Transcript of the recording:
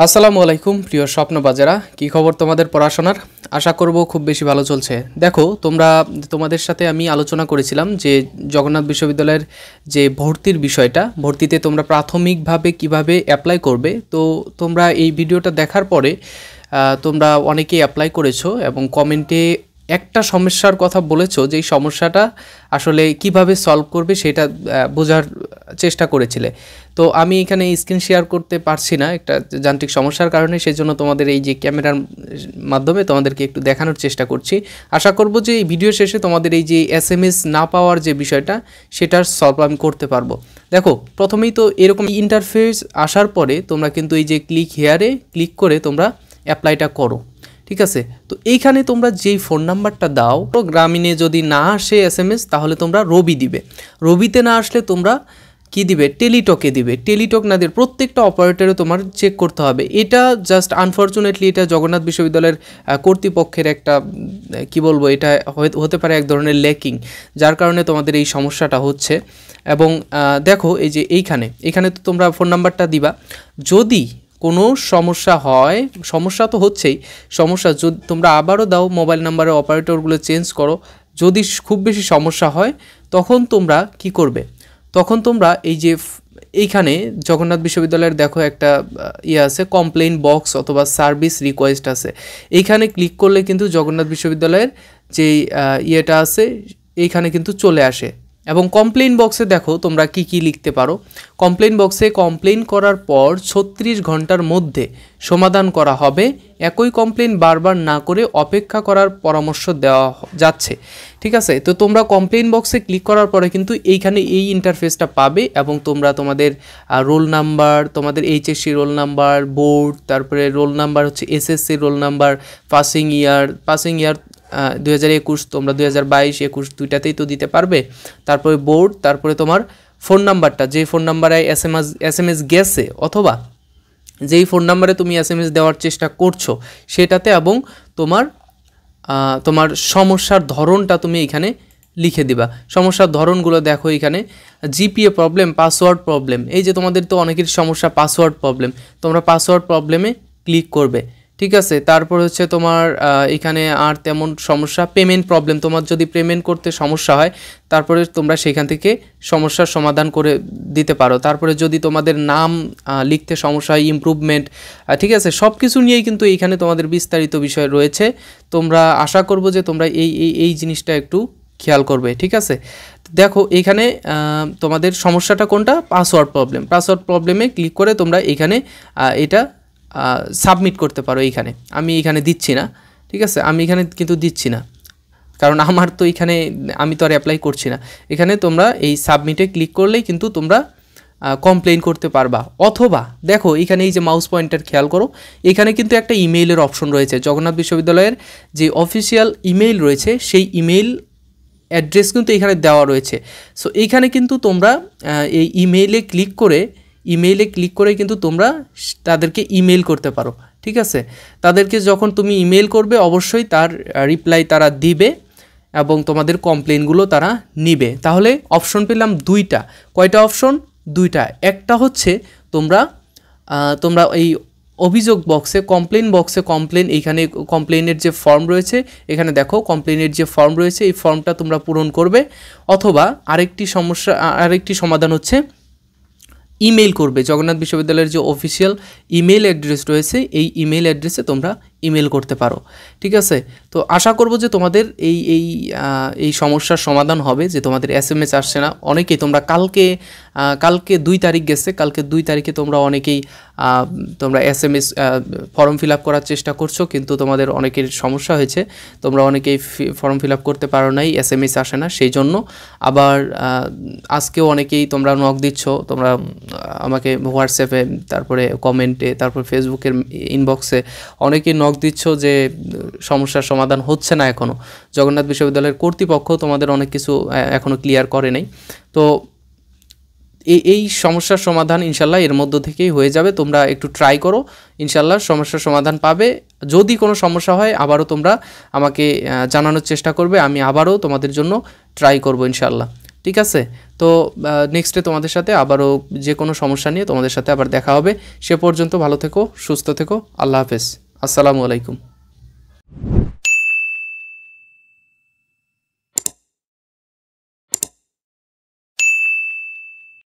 আসসালামু আলাইকুম প্রিয় স্বপ্নবাজারা, কি খবর তোমাদের পড়াশোনার? আশা করব খুব বেশি ভালো চলছে। দেখো, তোমাদের সাথে আমি আলোচনা করেছিলাম যে জগন্নাথ বিশ্ববিদ্যালয়ের যে ভর্তির বিষয়টা, ভর্তিতে তোমরা প্রাথমিকভাবে কিভাবে অ্যাপ্লাই করবে। তো তোমরা এই ভিডিওটা দেখার পরে তোমরা অনেকেই অ্যাপ্লাই করেছো এবং কমেন্টে একটা সমস্যার কথা বলেছো, যে এই সমস্যাটা আসলে কিভাবে সলভ করবে সেটা বোঝার চেষ্টা করেছিলে। তো আমি এখানে স্ক্রিন শেয়ার করতে পারছি না একটা যান্ত্রিক সমস্যার কারণে, সেই জন্য তোমাদের এই যে ক্যামেরার মাধ্যমে তোমাদেরকে একটু দেখানোর চেষ্টা করছি। আশা করব যে এই ভিডিও শেষে তোমাদের এই যে SMS না পাওয়ার যে বিষয়টা, সেটার সলভ আমি করতে পারবো। দেখো, প্রথমেই তো এরকম ইন্টারফেস আসার পরে তোমরা কিন্তু এই যে ক্লিক হেয়ারে ক্লিক করে তোমরা অ্যাপ্লাইটা করো, ঠিক আছে। তো এইখানে তোমরা যেই ফোন নাম্বারটা দাও, গ্রামীণে যদি না আসে SMS তাহলে তোমরা রবি দিবে, রবিতে না আসলে তোমরা কি দিবে, টেলিটকে দিবে। টেলিটক না দিয়ে প্রত্যেকটা অপারেটরে তোমার চেক করতে হবে। এটা জাস্ট আনফর্চুনেটলি এটা জগন্নাথ বিশ্ববিদ্যালয়ের কর্তৃপক্ষের একটা কি বলবো, এটা হতে পারে এক ধরনের ল্যাকিং, যার কারণে তোমাদের এই সমস্যাটা হচ্ছে। এবং দেখো এই যে এইখানে তো তোমরা ফোন নাম্বারটা দিবা। যদি কোনো সমস্যা হয়, সমস্যা তো হচ্ছেই, সমস্যা যদি তোমরা আবারও দাও, মোবাইল নাম্বারের অপারেটরগুলো চেঞ্জ করো, যদি খুব বেশি সমস্যা হয় তখন তোমরা কি করবে, তখন তোমরা এই যে এইখানে জগন্নাথ বিশ্ববিদ্যালয়ের দেখো একটা আছে, কমপ্লেইন বক্স অথবা সার্ভিস রিকোয়েস্ট আছে। এইখানে ক্লিক করলে কিন্তু জগন্নাথ বিশ্ববিদ্যালয়ের যে ইয়েটা আছে এইখানে কিন্তু চলে আসে। এবং কমপ্লেইন বক্সে দেখো তোমরা কি কি লিখতে পারো। কমপ্লেইন বক্সে কমপ্লেইন করার পর 36 ঘন্টার মধ্যে সমাধান করা হবে। একই কমপ্লেইন বারবার না করে অপেক্ষা করার পরামর্শ দেওয়া যাচ্ছে, ঠিক আছে। তো তোমরা কমপ্লেইন বক্সে ক্লিক করার পরে কিন্তু এইখানে এই ইন্টারফেসটা পাবে এবং তোমরা তোমাদের রোল নাম্বার, তোমাদের HSC রোল নাম্বার, বোর্ড, তারপরে রোল নাম্বার হচ্ছে SSC রোল নাম্বার, পাসিং ইয়ার 2021, তোমরা 2022-21 দুইটাতেই তো দিতে পারবে। তারপরে বোর্ড, তারপরে তোমার ফোন নাম্বারটা, যে ফোন নাম্বারে SMS গেছে অথবা যেই ফোন নাম্বারে তুমি SMS দেওয়ার চেষ্টা করছো সেটাতে, এবং তোমার সমস্যার ধরনটা তুমি এখানে লিখে দিবা। সমস্যার ধরনগুলো দেখো, এখানে GPA প্রবলেম, পাসওয়ার্ড প্রবলেম, এই যে তোমাদের তো অনেকের সমস্যা পাসওয়ার্ড প্রবলেম, তোমরা পাসওয়ার্ড প্রবলেমে ক্লিক করবে, ঠিক আছে। তারপর হচ্ছে তোমার এখানে আর তেমন সমস্যা, পেমেন্ট প্রবলেম, তোমার যদি পেমেন্ট করতে সমস্যা হয় তারপরে তোমরা সেখান থেকে সমস্যার সমাধান করে দিতে পারো। তারপরে যদি তোমাদের নাম লিখতে সমস্যা হয়, ইমপ্রুভমেন্ট, ঠিক আছে, সব কিছু নিয়েই কিন্তু এইখানে তোমাদের বিস্তারিত বিষয় রয়েছে। তোমরা আশা করব যে তোমরা এই জিনিসটা একটু খেয়াল করবে, ঠিক আছে। দেখো এইখানে তোমাদের সমস্যাটা কোনটা, পাসওয়ার্ড প্রবলেম। পাসওয়ার্ড প্রবলেমে ক্লিক করে তোমরা এইখানে এটা সাবমিট করতে পারো। আমি এখানে দিচ্ছি না, ঠিক আছে, আমি এখানে কিন্তু দিচ্ছি না, কারণ আমার তো এখানে আমি তো আর অ্যাপ্লাই করছি না। এখানে তোমরা এই সাবমিটে ক্লিক করলেই কিন্তু তোমরা কমপ্লেইন করতে পারবা। অথবা দেখো এখানে এই যে মাউস পয়েন্টার খেয়াল করো, এখানে কিন্তু একটা ইমেইলের অপশন রয়েছে। জগন্নাথ বিশ্ববিদ্যালয়ের যে অফিসিয়াল ইমেইল রয়েছে সেই ইমেইল অ্যাড্রেস কিন্তু এখানে দেওয়া রয়েছে। সো এইখানে কিন্তু তোমরা এই ইমেইলে ক্লিক করে কিন্তু তোমরা তাদেরকে ইমেল করতে পারো, ঠিক আছে। তাদেরকে যখন তুমি ইমেল করবে অবশ্যই তার রিপ্লাই তারা দিবে এবং তোমাদের কমপ্লেনগুলো তারা নিবে। তাহলে অপশন পেলাম দুইটা। কয়টা অপশন? দুইটা। একটা হচ্ছে তোমরা এই অভিযোগ বক্সে, কমপ্লেন, এইখানে কমপ্লেনের যে ফর্ম রয়েছে, এখানে দেখো কমপ্লেনের যে ফর্ম রয়েছে এই ফর্মটা তোমরা পূরণ করবে। অথবা আরেকটি সমাধান হচ্ছে ইমেল করবে। জগন্নাথ বিশ্ববিদ্যালয়ের যে অফিসিয়াল ইমেল অ্যাড্রেস রয়েছে এই ইমেল অ্যাড্রেসে তোমরা ইমেল করতে পারো, ঠিক আছে। তো আশা করব যে তোমাদের এই সমস্যার সমাধান হবে, যে তোমাদের SMS আসছে না। অনেকেই তোমরা কালকে 2 তারিখ গেছে, কালকে 2 তারিখে তোমরা অনেকেই তোমরা SMS ফর্ম ফিল আপ করার চেষ্টা করছো, কিন্তু তোমাদের অনেকের সমস্যা হয়েছে, তোমরা অনেকেই ফর্ম ফিল আপ করতে পারো নাই, SMS আসে না, সেই জন্য। আবার আজকেও অনেকেই তোমরা নক দিচ্ছ, তোমরা আমাকে হোয়াটসঅ্যাপে, তারপরে কমেন্টে, তারপর ফেসবুকের ইনবক্সে অনেকেই নক দিচ্ছ যে সমস্যার সমাধান হচ্ছে না এখনও। জগন্নাথ বিশ্ববিদ্যালয়ের কর্তৃপক্ষ তোমাদের অনেক কিছু এখনও ক্লিয়ার করে নাই। তো এই সমস্যার সমাধান ইনশাল্লাহ এর মধ্য থেকেই হয়ে যাবে। তোমরা একটু ট্রাই করো, ইনশাল্লাহ সমস্যার সমাধান পাবে। যদি কোনো সমস্যা হয় আবারও তোমরা আমাকে জানানোর চেষ্টা করবে, আমি আবারও তোমাদের জন্য ট্রাই করব ইনশাল্লাহ, ঠিক আছে। তো নেক্সটে তোমাদের সাথে আবারও যে কোনো সমস্যা নিয়ে তোমাদের সাথে আবার দেখা হবে। সে পর্যন্ত ভালো থেকো, সুস্থ থেকো। আল্লাহ হাফেজ, আসসালামু আলাইকুম।